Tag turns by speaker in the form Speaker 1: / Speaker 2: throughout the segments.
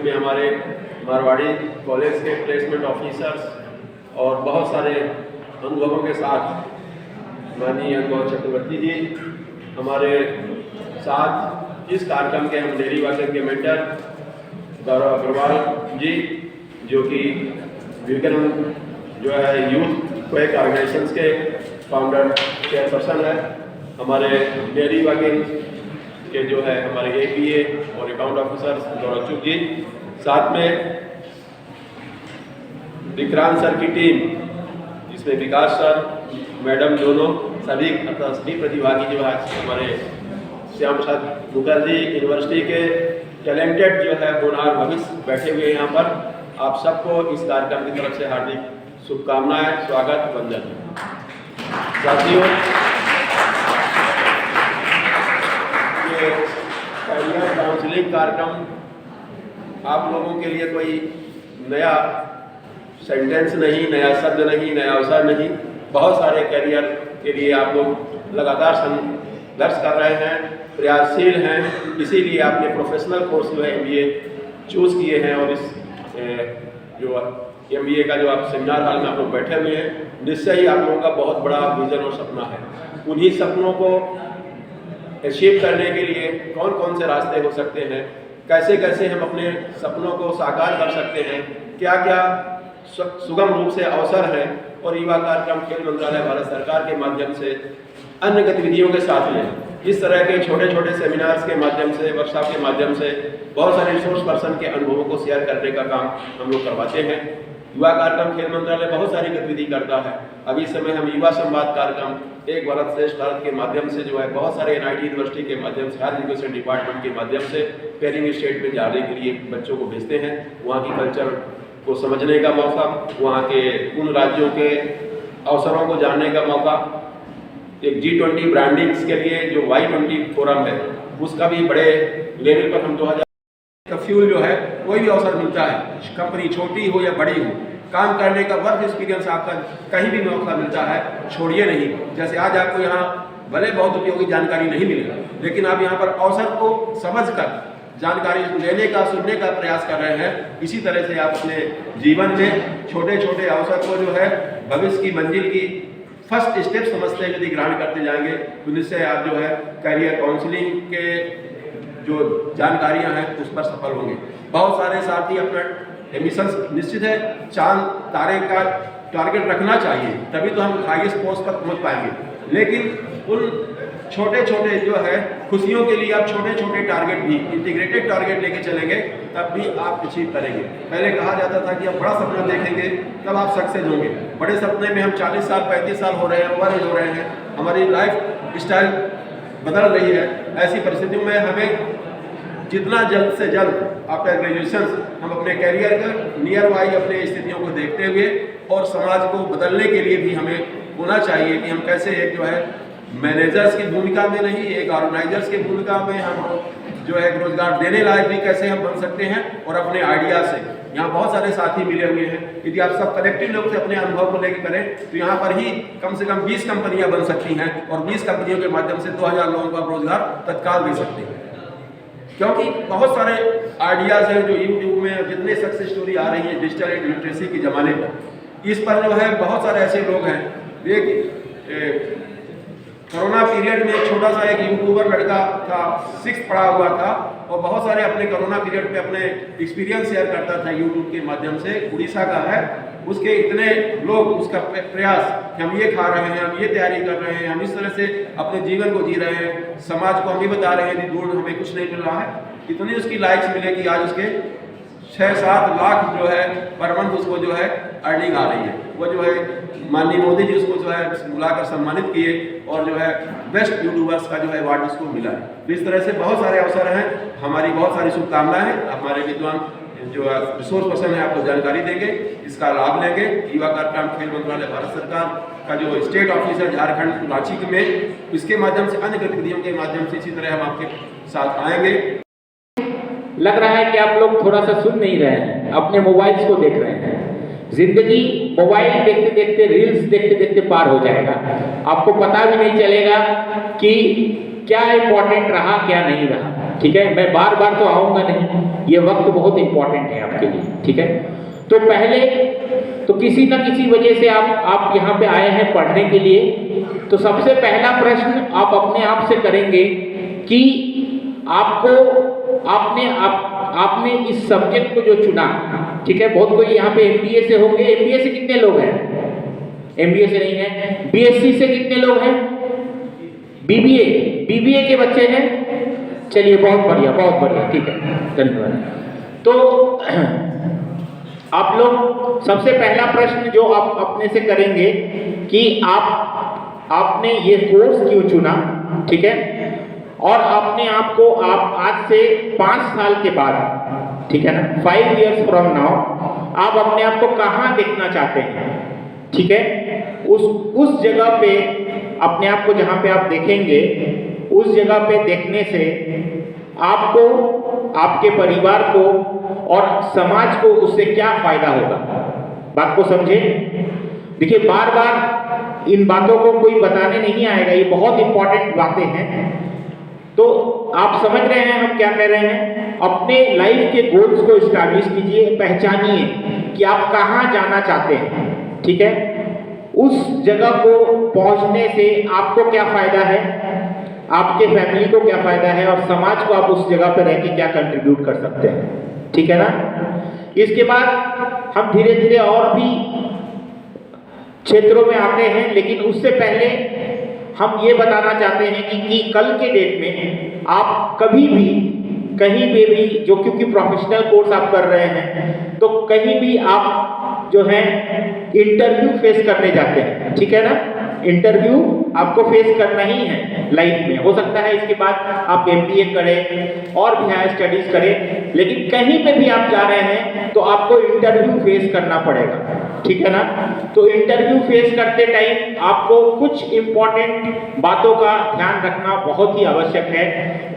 Speaker 1: में हमारे मारवाड़ी कॉलेज के प्लेसमेंट ऑफिसर्स और बहुत सारे अनुभवों के साथ माननीय अनुभव चक्रवर्ती जी हमारे साथ इस कार्यक्रम के हम डेयरी वाटर के मेंटर गौरव अग्रवाल जी जो कि विवेकानंद जो है यूथ क्वेक ऑर्गेनाइजेशंस के फाउंडर चेयरपर्सन है, हमारे डेयरी वाकिंग के जो है हमारे APA और अकाउंट ऑफिसर्स गौरव चुग जी, साथ में विक्रांत सर की टीम जिसमें विकास सर मैडम दोनों सभी प्रतिभागी जो आज हमारे श्याम प्रसाद मुखर्जी यूनिवर्सिटी के टैलेंटेड जो है होनहार भविष्य बैठे हुए यहाँ पर, आप सबको इस कार्यक्रम की तरफ से हार्दिक शुभकामनाएं, स्वागत, वंदन। साथियों, ये करियर काउंसलिंग कार्यक्रम आप लोगों के लिए कोई नया सेंटेंस नहीं, नया शब्द नहीं, नया अवसर नहीं। बहुत सारे करियर के लिए आप लोग लगातार संघर्ष कर रहे हैं, प्रयासशील हैं, इसीलिए आपने प्रोफेशनल कोर्स जो है MBA चूज़ किए हैं और इस जो MBA का जो आप सेमिनार हॉल में आप लोग बैठे हुए हैं, निश्चय ही आप लोगों का बहुत बड़ा विजन और सपना है। उन्हीं सपनों को अचीव करने के लिए कौन कौन से रास्ते हो सकते हैं, कैसे कैसे हम अपने सपनों को साकार कर सकते हैं, क्या क्या सुगम रूप से अवसर हैं, और युवा कार्यक्रम खेल मंत्रालय भारत सरकार के माध्यम से अन्य गतिविधियों के साथ में इस तरह के छोटे छोटे सेमिनार्स के माध्यम से, वर्कशॉप के माध्यम से बहुत सारे रिसोर्स पर्सन के अनुभवों को शेयर करने का काम हम लोग करवाते हैं। युवा कार्यक्रम खेल मंत्रालय बहुत सारी गतिविधि करता है। अभी इस समय हम युवा संवाद कार्यक्रम एक भारत श्रेष्ठ भारत के माध्यम से जो है बहुत सारे NIT यूनिवर्सिटी के माध्यम से, हायर एजुकेशन डिपार्टमेंट के माध्यम से पेरिंग स्टेट में जाने के लिए बच्चों को भेजते हैं। वहाँ की कल्चर को समझने का मौका, वहाँ के उन राज्यों के अवसरों को जानने का मौका, एक G20 ब्रांडिंग्स के लिए जो Y20 फोरम है उसका भी बड़े लेवल पर हम 2000 का फ्यूल जो है कोई भी अवसर मिलता है, कंपनी छोटी हो या बड़ी हो, काम करने का वर्क एक्सपीरियंस आपका कहीं भी मौका मिलता है, छोड़िए नहीं। जैसे आज आपको यहाँ भले बहुत उपयोगी जानकारी नहीं मिलेगा, लेकिन आप यहाँ पर अवसर को समझकर जानकारी लेने का, सुनने का प्रयास कर रहे हैं। इसी तरह से आप अपने जीवन में छोटे छोटे अवसर को जो है भविष्य की मंजिल की फर्स्ट स्टेप समझते हैं, यदि ग्रहण करते जाएंगे तो निश्चय आप जो है करियर काउंसलिंग के जो जानकारियां हैं उस पर सफल होंगे। बहुत सारे साथी अपना एम्बिशंस निश्चित है, चांद तारे का टारगेट रखना चाहिए, तभी तो हम हाईएस्ट पोस्ट पर पहुंच पाएंगे। लेकिन उन छोटे छोटे जो है खुशियों के लिए आप छोटे छोटे टारगेट भी, इंटीग्रेटेड टारगेट लेके चलेंगे तब भी आप अचीव करेंगे। पहले कहा जाता था कि आप बड़ा सपना देखेंगे तब आप सक्सेस होंगे। बड़े सपने में हम 40 साल 35 साल हो रहे हैं, ओवर एज हो रहे हैं, हमारी लाइफ स्टाइल बदल रही है। ऐसी परिस्थितियों में हमें जितना जल्द से जल्द आफ्टर ग्रेजुएशन हम अपने कैरियर का नियर बाई अपने स्थितियों को देखते हुए और समाज को बदलने के लिए भी हमें होना चाहिए कि हम कैसे एक जो है मैनेजर्स की भूमिका में नहीं, एक ऑर्गेनाइजर्स की भूमिका में हम जो है रोजगार देने लायक भी कैसे हम बन सकते हैं। और अपने आइडिया से यहाँ बहुत सारे साथी मिले हुए हैं, यदि आप सब कलेक्टिव लोग से अपने अनुभव को लेकर करें तो यहाँ पर ही कम से कम 20 कंपनियां बन सकती हैं और 20 कंपनियों के माध्यम से 2000 लोगों को आप रोजगार तत्काल दे सकते हैं। क्योंकि बहुत सारे आइडियाज़ हैं जो यूट्यूब में जितने सक्सेस स्टोरी आ रही है डिजिटल लिटरेसी के ज़माने पर, इस पर जो है बहुत सारे ऐसे लोग हैं। एक कोरोना पीरियड में एक छोटा सा एक यूट्यूबर लड़का था, 6th पढ़ा हुआ था और बहुत सारे अपने कोरोना पीरियड पे अपने एक्सपीरियंस शेयर करता था यूट्यूब के माध्यम से। उड़ीसा का है, उसके इतने लोग उसका प्रयास कि हम ये खा रहे हैं, हम ये तैयारी कर रहे हैं, हम इस तरह से अपने जीवन को जी रहे हैं, समाज को हम ये बता रहे हैं कि दूर हमें कुछ नहीं मिल रहा है। इतनी उसकी लाइक्स मिले कि आज उसके 6-7 लाख जो है पर मंथ उसको जो है अर्निंग आ रही है। वो जो है माननीय मोदी जी उसको जो है बुलाकर सम्मानित किए और जो है बेस्ट यूट्यूबर्स का जो है अवार्ड उसको मिला है। इस तरह से बहुत सारे अवसर हैं, हमारी बहुत सारी शुभकामनाएं हैं। हमारे विद्वान जो रिसोर्स पर्सन है आपको जानकारी देंगे, इसका लाभ लेंगे। युवा कार्यक्रम खेल मंत्रालय भारत सरकार का जो स्टेट ऑफिस है झारखंड रांची में, इसके माध्यम से अन्य गतिविधियों के माध्यम से इसी तरह हम आपके साथ आएंगे।
Speaker 2: लग रहा है कि आप लोग थोड़ा सा सुन नहीं रहे हैं, अपने मोबाइल्स को देख रहे हैं। जिंदगी मोबाइल देखते देखते, रील्स देखते देखते पार हो जाएगा, आपको पता भी नहीं चलेगा कि क्या इंपॉर्टेंट रहा क्या नहीं रहा। ठीक है, मैं बार बार तो आऊँगा नहीं, ये वक्त बहुत इंपॉर्टेंट है आपके लिए, ठीक है। तो पहले तो किसी न किसी वजह से आप यहाँ पे आए हैं पढ़ने के लिए, तो सबसे पहला प्रश्न आप अपने आप से करेंगे कि आपने इस सब्जेक्ट को जो चुना, ठीक है। बहुत कोई यहाँ पे एमबीए से होंगे, एमबीए से कितने लोग हैं? एमबीए से नहीं है। बीएससी से कितने लोग हैं? बीबीए के बच्चे हैं? चलिए बहुत बढ़िया, ठीक है, धन्यवाद। तो आप लोग सबसे पहला प्रश्न जो आप अपने से करेंगे कि आपने ये कोर्स क्यों चुना, ठीक है, और अपने आप को आप आज से 5 साल के बाद, ठीक है ना, 5 years from now आप अपने आप को कहाँ देखना चाहते हैं, ठीक है। उस जगह पे अपने आप को जहाँ पे आप देखेंगे, उस जगह पे देखने से आपको, आपके परिवार को और समाज को उससे क्या फायदा होगा, बात को समझे। देखिए, बार बार इन बातों को कोई बताने नहीं आएगा, ये बहुत इंपॉर्टेंट बातें हैं। तो आप समझ रहे हैं हम क्या कह रहे हैं? अपने लाइफ के गोल्स को इस्टैब्लिश कीजिए, पहचानिए कि आप कहाँ जाना चाहते हैं, ठीक है। उस जगह को पहुंचने से आपको क्या फायदा है, आपके फैमिली को क्या फायदा है, और समाज को आप उस जगह पर रह के क्या कंट्रीब्यूट कर सकते हैं, ठीक है ना। इसके बाद हम धीरे धीरे और भी क्षेत्रों में आते हैं, लेकिन उससे पहले हम ये बताना चाहते हैं कि कल के डेट में आप कभी भी कहीं पे भी, जो क्योंकि प्रोफेशनल कोर्स आप कर रहे हैं, तो कहीं भी आप जो है इंटरव्यू फेस करने जाते हैं, ठीक है ना। इंटरव्यू आपको फेस करना ही है लाइफ में। हो सकता है इसके बाद आप एमबीए करें और भी हायर स्टडीज करें, लेकिन कहीं पे भी आप जा रहे हैं तो आपको इंटरव्यू फेस करना पड़ेगा, ठीक है ना। तो इंटरव्यू फेस करते टाइम आपको कुछ इंपॉर्टेंट बातों का ध्यान रखना बहुत ही आवश्यक है,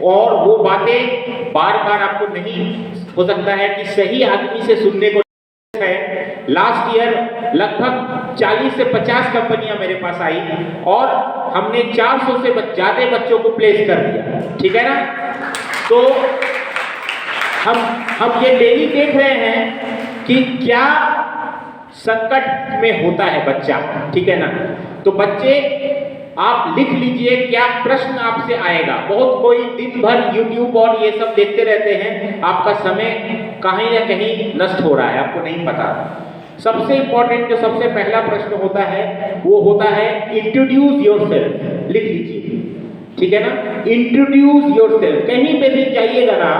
Speaker 2: और वो बातें बार बार आपको नहीं, हो सकता है कि सही आदमी से सुनने को है। लास्ट ईयर लगभग 40 से 50 कंपनियां मेरे पास आई और हमने 400 से ज्यादा बच्चों को प्लेस कर दिया, ठीक है ना। तो हम ये डेली देख रहे हैं कि क्या संकट में होता है बच्चा, ठीक है ना। तो बच्चे, आप लिख लीजिए क्या प्रश्न आपसे आएगा। बहुत कोई दिन भर YouTube और ये सब देखते रहते हैं, आपका समय कहीं ना कहीं नष्ट हो रहा है, आपको नहीं पता। सबसे इंपॉर्टेंट जो सबसे पहला प्रश्न होता है वो होता है इंट्रोड्यूस योरसेल्फ। लिख लीजिए, ठीक है ना, इंट्रोड्यूस योरसेल्फ। कहीं पे भी जाइएगा ना,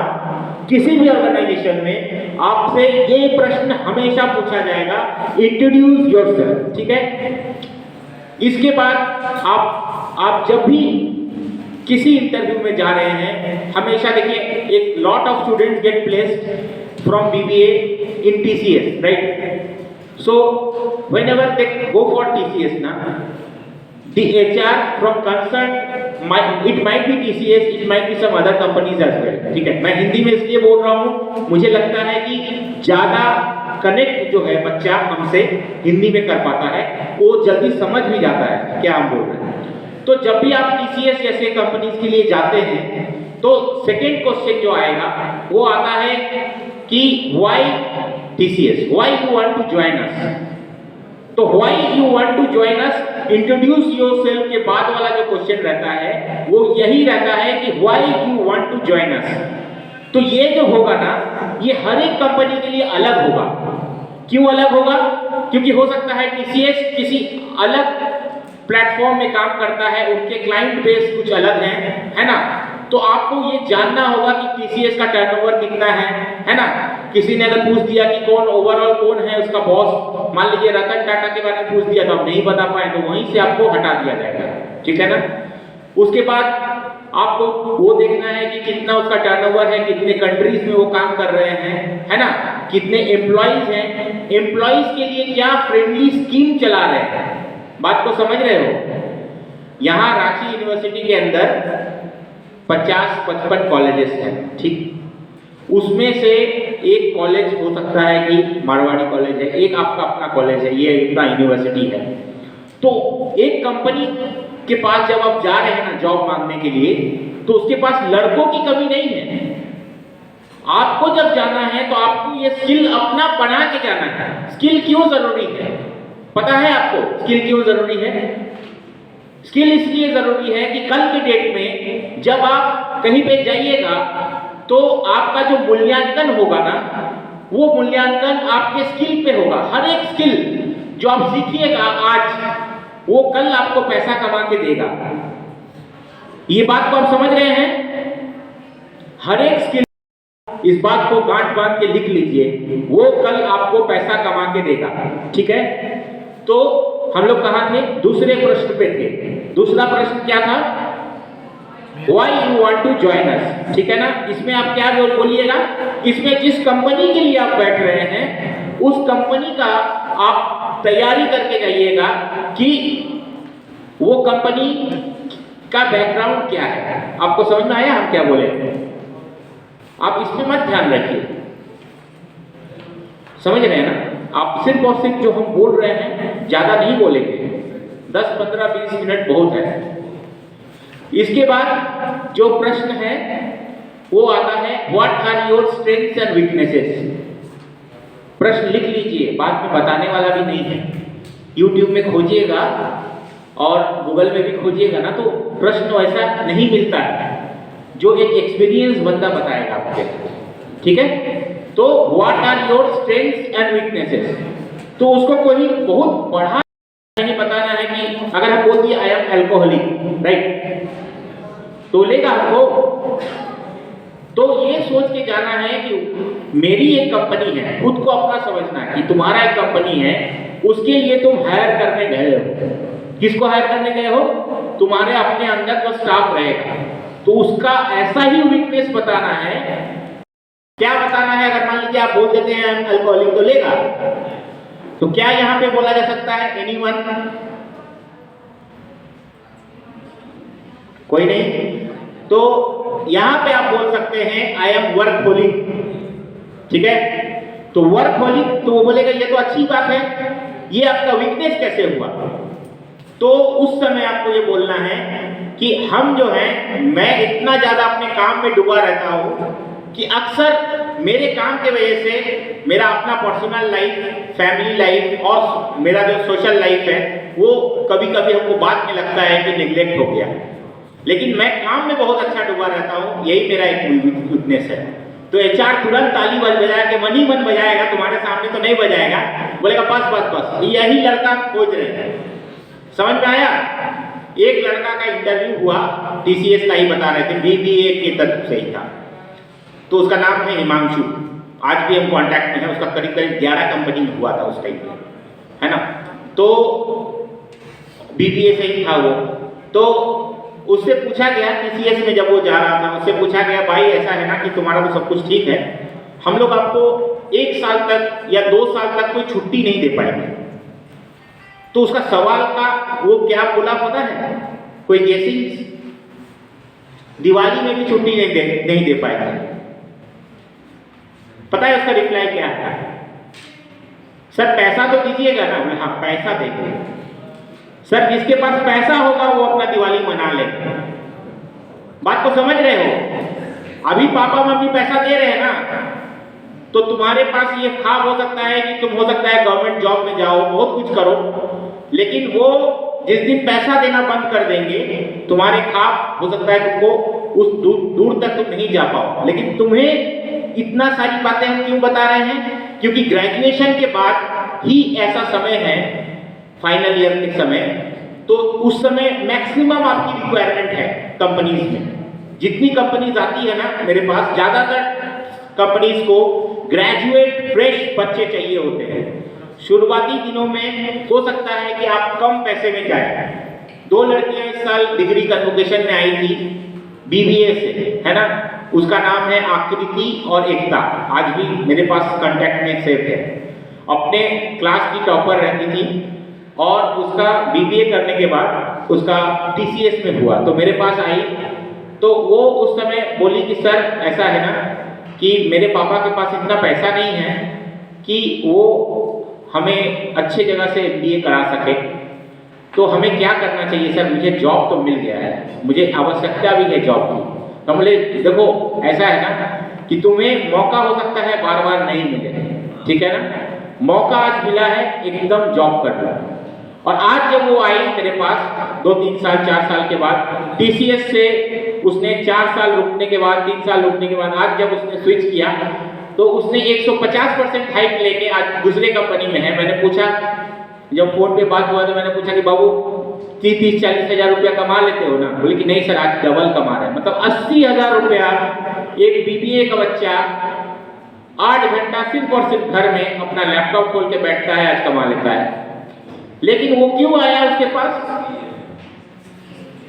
Speaker 2: किसी भी ऑर्गेनाइजेशन में आपसे ये प्रश्न हमेशा पूछा जाएगा, इंट्रोड्यूस योरसेल्फ, ठीक है। इसके बाद आप जब भी किसी इंटरव्यू में जा रहे हैं, हमेशा देखिए, एक lot of students get placed from BBA in TCS, right. So whenever they go for TCS na, the HR from concerned it might be TCS, it might be some other companies as well, ठीक है। मैं हिंदी में इसलिए बोल रहा हूँ, मुझे लगता है कि ज़्यादा कनेक्ट जो है बच्चा हमसे हिंदी में कर पाता है, वो जल्दी समझ भी जाता है क्या हम बोल रहे हैं। तो जब भी आप TCS जैसे कंपनीज के लिए जाते हैं, तो सेकेंड क्वेश्चन जो आएगा वो आता है कि why TCS, why you want to join us। तो why you want to join us, introduce yourself के बाद वाला जो क्वेश्चन रहता है वो यही रहता है कि why you want to join us। तो ये जो होगा ना, ये हर एक कंपनी के लिए अलग होगा। क्यों अलग होगा? क्योंकि हो सकता है TCS किसी अलग प्लेटफॉर्म में काम करता है, उनके क्लाइंट बेस कुछ अलग है ना। तो आपको ये जानना होगा कि TCS का टर्नओवर कितना है ना। किसी ने अगर पूछ दिया कि कौन ओवरऑल कौन है उसका बॉस, मान लीजिए रतन टाटा के बारे में पूछ दिया तो आप नहीं बता पाए, तो वहीं से आपको हटा दिया जाएगा, ठीक है ना। उसके बाद आपको वो देखना है कि कितना उसका टर्नओवर है, कितने कंट्रीज में वो काम कर रहे हैं, है ना, कितने एम्प्लॉइज हैं, एम्प्लॉइज के लिए क्या फ्रेंडली स्कीम चला रहे हैं। बात को समझ रहे हो? यहाँ रांची यूनिवर्सिटी के अंदर 50-55 कॉलेजेस हैं, ठीक। उसमें से एक कॉलेज हो सकता है कि मारवाड़ी कॉलेज है, एक आपका अपना कॉलेज है, ये इतना यूनिवर्सिटी है। तो एक कंपनी के पास जब आप जा रहे हैं ना जॉब मांगने के लिए, तो उसके पास लड़कों की कमी नहीं है। आपको जब जाना है तो आपको ये स्किल अपना बना के जाना है। स्किल क्यों जरूरी है पता है आपको? स्किल क्यों जरूरी है? स्किल इसलिए जरूरी है कि कल के डेट में जब आप कहीं पे जाइएगा तो आपका जो मूल्यांकन होगा ना, वो मूल्यांकन आपके स्किल पे होगा। हर एक स्किल जो आप सीखिएगा आज, वो कल आपको पैसा कमा के देगा। ये बात को आप समझ रहे हैं? हर एक स्किल, इस बात को गांठ बांध के लिख लीजिए, वो कल आपको पैसा कमा के देगा। ठीक है, तो हम लोग कहां थे? दूसरे प्रश्न पे थे। दूसरा प्रश्न क्या था? Why you want to join us? ठीक है ना? इसमें आप क्या बोलिएगा? इसमें जिस कंपनी के लिए आप बैठ रहे हैं उस कंपनी का आप तैयारी करके जाइएगा कि वो कंपनी का बैकग्राउंड क्या है। आपको समझ में आया हम क्या बोले? आप इसमें मत ध्यान रखिए, समझ रहे हैं ना? आप सिर्फ और सिर्फ जो हम बोल रहे हैं ज्यादा नहीं बोलेंगे, 10, 15, 20 मिनट बहुत है। इसके बाद जो प्रश्न है वो आता है what are your strengths and weaknesses. प्रश्न लिख लीजिए, बाद में बताने वाला भी नहीं है। YouTube में खोजिएगा और गूगल में भी खोजिएगा ना, तो प्रश्न वैसा नहीं मिलता है जो एक एक्सपीरियंस बंदा बताएगा आपको। ठीक है, तो what are your strengths and weaknesses, तो उसको कोई बहुत बढ़ा नहीं बताना है कि अगर हम बोल दिए आई एम अल्कोहलिक, राइट, तो लेगा आपको? तो ये सोच के जाना है कि मेरी एक कंपनी है, खुद को अपना समझना है कि तुम्हारा एक कंपनी है, उसके लिए तुम हायर करने गए हो। किसको हायर करने गए हो? तुम्हारे अपने अंदर जो स्टाफ रहेगा, तो उसका ऐसा ही वीकनेस बताना है। क्या बताना है? अगर मान लीजिए आप बोल देते हैं आई एम अल्कोहलिक, तो लेगा? तो क्या यहां पे बोला जा सकता है? एनीवन? कोई नहीं? तो यहां पे आप बोल सकते हैं आई एम वर्कहोलिक। ठीक है, तो वर्कहोलिक, तो वो बोलेगा ये तो अच्छी बात है, ये आपका वीकनेस कैसे हुआ? तो उस समय आपको ये बोलना है कि हम जो है, मैं इतना ज्यादा अपने काम में डूबा रहता हूं कि अक्सर मेरे काम के वजह से मेरा अपना पर्सनल लाइफ, फैमिली लाइफ और मेरा जो सोशल लाइफ है वो कभी कभी हमको बाद में लगता है कि निगलेक्ट हो गया, लेकिन मैं काम में बहुत अच्छा डूबा रहता हूँ, यही मेरा एक वीकनेस है। तो HR तुरंत ताली बजा के मन ही मन बजाएगा, तुम्हारे सामने तो नहीं बजाएगा, बोलेगा बस बस बस, यही लड़का खोज रहे हैं। समझ में आया? एक लड़का का इंटरव्यू हुआ, TCS का ही बता रहे थे, BBA के तरफ से ही था, तो उसका नाम है हिमांशु। आज भी हम कांटेक्ट में हैं, उसका करीब करीब 11 कंपनी में हुआ था उस टाइम में, है ना? तो BBA से ही था वो। तो उससे पूछा गया, TCS में जब वो जा रहा था, उससे पूछा गया भाई ऐसा है ना कि तुम्हारा तो सब कुछ ठीक है, हम लोग आपको 1 साल तक या 2 साल तक कोई छुट्टी नहीं दे पाएंगे। तो उसका सवाल का वो क्या बोला पता है? कोई गेसिंग? दिवाली में भी छुट्टी नहीं दे पाएंगे। पता है उसका रिप्लाई क्या है? सर पैसा तो दीजिएगा ना? हाँ पैसा देंगे। सर जिसके पास पैसा होगा वो अपना दिवाली मना ले। बात को समझ रहे हो? अभी पापा मम्मी पैसा दे रहे हैं ना, तो तुम्हारे पास ये ख्वाब हो सकता है कि तुम हो सकता है गवर्नमेंट जॉब में जाओ, बहुत कुछ करो, लेकिन वो जिस दिन पैसा देना बंद कर देंगे, तुम्हारे ख्वाब हो सकता है तुमको उस दूर तक तुम नहीं जा पाओ। लेकिन तुम्हें इतना सारी बातें हम क्यों बता रहे हैं? क्योंकि ग्रेजुएशन के बाद ही ऐसा समय है, फाइनल ईयर के समय, तो उस समय मैक्सिमम आपकी रिक्वायरमेंट है कंपनीज में। जितनी कंपनीज आती है ना मेरे पास, ज्यादातर कंपनीज को ग्रेजुएट फ्रेश बच्चे चाहिए होते हैं। शुरुआती दिनों में हो सकता है कि आप कम पैसे में जाए। 2 लड़कियां इस साल डिग्री कन्वोकेशन में आई थी BBA से, है ना? उसका नाम है आकृति और एकता, आज भी मेरे पास कांटेक्ट में सेव है। अपने क्लास की टॉपर रहती थी और उसका BBA करने के बाद उसका TCS में हुआ, तो मेरे पास आई। तो वो उस समय बोली कि सर ऐसा है ना कि मेरे पापा के पास इतना पैसा नहीं है कि वो हमें अच्छे जगह से MBA करा सके, तो हमें क्या करना चाहिए सर? मुझे जॉब तो मिल गया है, मुझे आवश्यकता भी है जॉब की, तो बोले देखो ऐसा है ना कि तुम्हें मौका हो सकता है बार बार नहीं मिले, ठीक है ना, मौका आज मिला है, एकदम जॉब कर लो। और आज जब वो आई मेरे पास 2-3 साल 4 साल के बाद TCS से, उसने 4 साल रुकने के बाद 3 साल रुकने के बाद आज जब उसने स्विच किया तो उसने 150% हाइक लेके आज दूसरे कंपनी में है। मैंने पूछा, जब फोन पे बात हुआ तो मैंने पूछा कि बाबू 30-40 हजार रुपया कमा लेते हो ना? बोले कि नहीं सर, आज डबल कमा रहे हैं। मतलब 80,000 रुपया एक BBA का बच्चा 8 घंटा सिर्फ और सिर्फ घर में अपना लैपटॉप खोल के बैठता है, आज कमा लेता है। लेकिन वो क्यों आया उसके पास?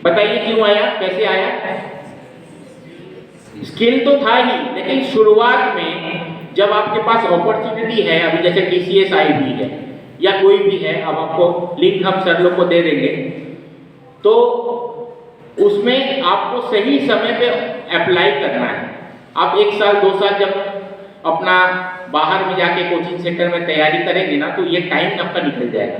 Speaker 2: बताइए क्यों आया, कैसे आया? स्किल तो था ही, लेकिन शुरुआत में जब आपके पास अपॉर्चुनिटी है, अभी जैसे TCS आई भी है या कोई भी है, अब आपको लिंक हम सर लोग को दे देंगे, तो उसमें आपको सही समय पे अप्लाई करना है। आप 1 साल 2 साल जब अपना बाहर में जाके कोचिंग सेंटर में तैयारी करेंगे ना, तो ये टाइम आपका निकल जाएगा।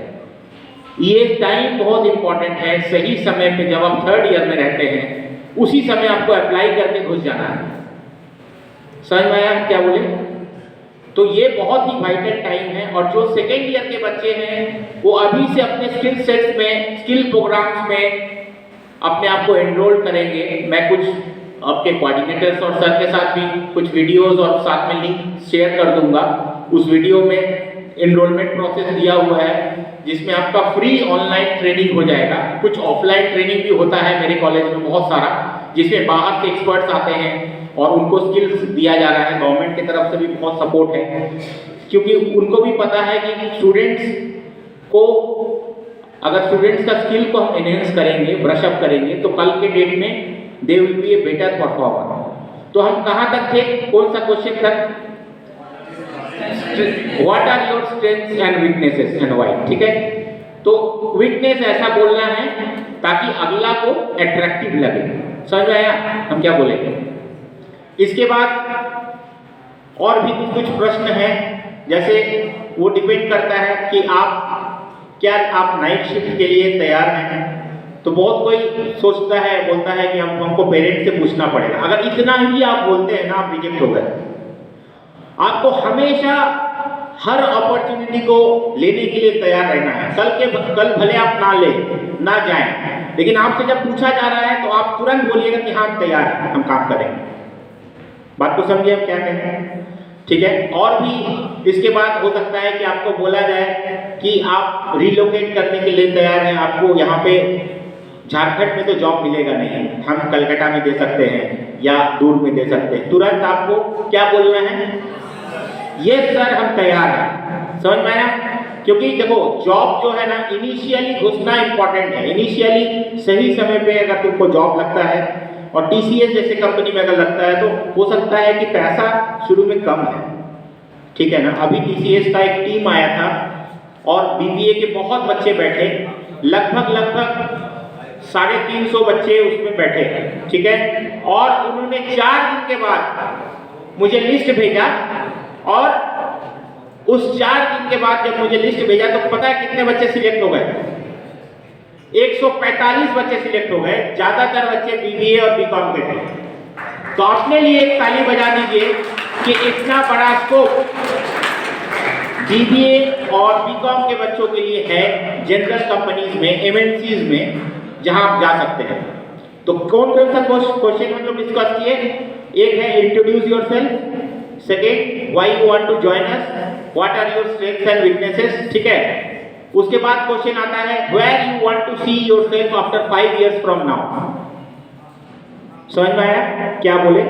Speaker 2: ये टाइम बहुत इंपॉर्टेंट है। सही समय पे जब आप 3rd ईयर में रहते हैं, उसी समय आपको अप्लाई करके घुस जाना है। समझ में आया क्या बोले? तो ये बहुत ही वाइटल टाइम है। और जो 2nd ईयर के बच्चे हैं, वो अभी से अपने स्किल सेट्स में, स्किल प्रोग्राम्स में अपने आप को एनरोल करेंगे। मैं कुछ आपके कोऑर्डिनेटर्स और सर के साथ भी कुछ वीडियोस और साथ में लिंक शेयर कर दूंगा। उस वीडियो में एनरोलमेंट प्रोसेस दिया हुआ है, जिसमें आपका फ्री ऑनलाइन ट्रेनिंग हो जाएगा। कुछ ऑफलाइन ट्रेनिंग भी होता है मेरे कॉलेज में बहुत सारा, जिसमें बाहर से एक्सपर्ट्स आते हैं और उनको स्किल्स दिया जा रहा है। गवर्नमेंट की तरफ से भी बहुत सपोर्ट है, क्योंकि उनको भी पता है कि स्टूडेंट्स को, अगर स्टूडेंट्स का स्किल को हम एनहेंस करेंगे, ब्रश अप करेंगे, तो कल के डेट में they will be a better performer. तो हम कहाँ तक थे? कौन सा क्वेश्चन तक? What are your strengths and weaknesses and why, ठीक है। तो वीकनेस ऐसा बोलना है ताकि अगला को अट्रैक्टिव लगे। समझ में आया हम क्या बोलेंगे? इसके बाद और भी कुछ प्रश्न हैं, जैसे वो डिपेंड करता है कि क्या आप नाइट शिफ्ट के लिए तैयार हैं। तो बहुत कोई सोचता है, बोलता है कि हमको पेरेंट्स से पूछना पड़ेगा। अगर इतना ही आप बोलते हैं ना, आप रिजेक्ट हो गए। आपको हमेशा हर अपॉर्चुनिटी को लेने के लिए तैयार रहना है। कल भले आप ना जाएं, लेकिन आपसे जब पूछा जा रहा है तो आप तुरंत बोलिएगा कि हाँ हम तैयार हैं, हम काम करेंगे। बात को समझिए हम क्या कह रहे हैं, ठीक है। और भी इसके बाद हो सकता है कि आपको बोला जाए कि आप रिलोकेट करने के लिए तैयार हैं। आपको यहाँ पे झारखंड में तो जॉब मिलेगा नहीं, हम कलकत्ता में दे सकते हैं या दूर में दे सकते हैं। तुरंत आपको क्या बोलना है? यस सर हम तैयार हैं। समझ में आया? क्योंकि देखो जॉब जो है ना, इनिशियली घुसना इंपॉर्टेंट है। इनिशियली सही समय पे अगर तुमको जॉब लगता है, और TCS जैसे कंपनी में अगर लगता है, तो हो सकता है कि पैसा शुरू में कम है, ठीक है ना। अभी TCS का एक टीम आया था और BBA के बहुत बच्चे बैठे, लगभग 350 बच्चे उसमें बैठे, ठीक है। और उन्होंने 4 दिन के बाद मुझे लिस्ट भेजा, और उस 4 दिन के बाद जब मुझे लिस्ट भेजा तो पता है कितने बच्चे सिलेक्ट हो गए? 145 बच्चे सिलेक्ट हो गए। ज्यादातर बच्चे BBA और BCom के थे। तो अपने लिए एक ताली बजा दीजिए कि इतना बड़ा स्कोप BBA और BCom के बच्चों के लिए है जनरल कंपनीज में, MNCs में, जहां आप जा सकते हैं। तो कौन सा क्वेश्चन हम लोग डिस्कस किए? एक है introduce yourself, second why you want to join us, what are your strengths and weaknesses, ठीक है। उसके बाद क्वेश्चन आता है where you want to see yourself after 5 years from now. समझ में आया क्या बोले?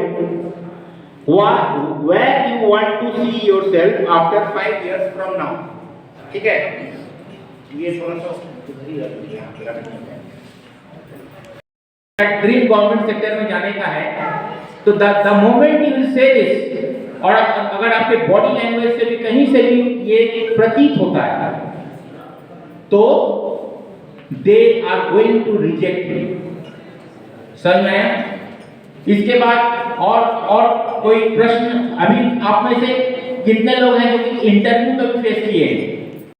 Speaker 2: Where you want to see yourself after 5 years from now, ठीक है। ये थोड़ा सा ड्रीम गवर्नमेंट सेक्टर में जाने का है, तो the moment you will say this, और अगर आपके बॉडी लैंग्वेज से भी कहीं से भी ये प्रतीत होता है, तो they are going to reject you. समझ में आया? इसके बाद और कोई प्रश्न? अभी आप में से कितने लोग हैं जो कि इंटरव्यू कभी फेस किए हैं?